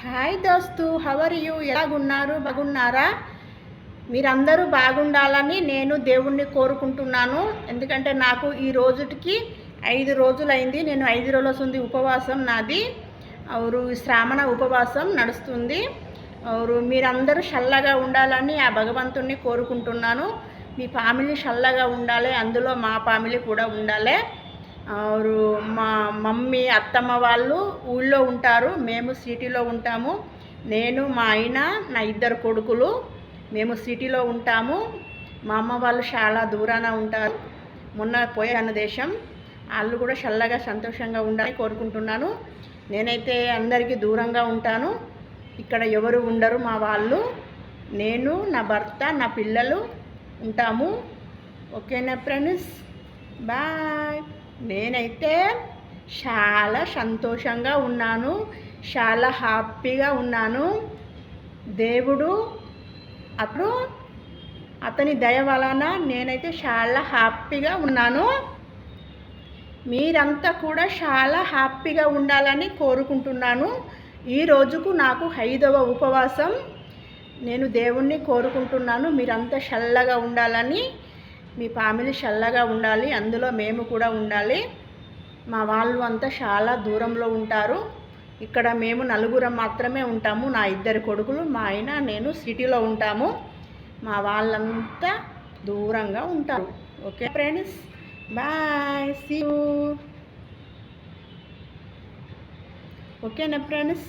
Hi దోస్తు, how are you? ఎలాగున్నారు? బాగున్నారా? మీరందరూ బాగుండాలని నేను దేవుణ్ణి కోరుకుంటున్నాను. ఎందుకంటే నాకు ఈ రోజుకి 5 రోజులైంది. నేను 5 రోజుల సుంది ఉపవాసం నాది. ಅವರು శ్రావణ ఉపవాసం నడుస్తుంది. ಅವರು మీరందరూ చల్లగా ఉండాలని ఆ భగవంతుణ్ణి కోరుకుంటున్నాను. మీ ఫ్యామిలీ చల్లగా ఉండాలి, అందులో మా ఫ్యామిలీ కూడా ఉండాలి. ಅವರು మా మమ్మీ అత్తమ్మ వాళ్ళు ఊళ్ళో ఉంటారు, మేము సిటీలో ఉంటాము. నేను మా ఆయన నా 2 కొడుకులు మేము సిటీలో ఉంటాము. మా అమ్మ వాళ్ళు చాలా దూరాన ఉంటారు, మొన్న పోయాను దేశం. వాళ్ళు కూడా చల్లగా సంతోషంగా ఉండాలని కోరుకుంటున్నాను. నేనైతే అందరికీ దూరంగా ఉంటాను, ఇక్కడ ఎవరు ఉండరు మా వాళ్ళు. నేను నా భర్త నా పిల్లలు ఉంటాము. ఓకేనా ఫ్రెండ్స్? బాయ్. నేనైతే చాలా సంతోషంగా ఉన్నాను, చాలా హ్యాపీగా ఉన్నాను. దేవుడు అతని దయ వలన నేనైతే చాలా హ్యాపీగా ఉన్నాను. మీరంతా కూడా చాలా హ్యాపీగా ఉండాలని కోరుకుంటున్నాను. ఈ రోజుకు నాకు 5వ ఉపవాసం. నేను దేవుణ్ణి కోరుకుంటున్నాను మీరంతా చల్లగా ఉండాలని, మీ ఫ్యామిలీ చల్లగా ఉండాలి, అందులో మేము కూడా ఉండాలి. మా వాళ్ళు అంతా చాలా దూరంలో ఉంటారు, ఇక్కడ మేము నలుగురం మాత్రమే ఉంటాము. నా 2 కొడుకులు, మా ఆయన, నేను సిటీలో ఉంటాము. మా వాళ్ళంతా దూరంగా ఉంటారు. Okay friends, bye, see you. ఓకేనా ఫ్రెండ్స్?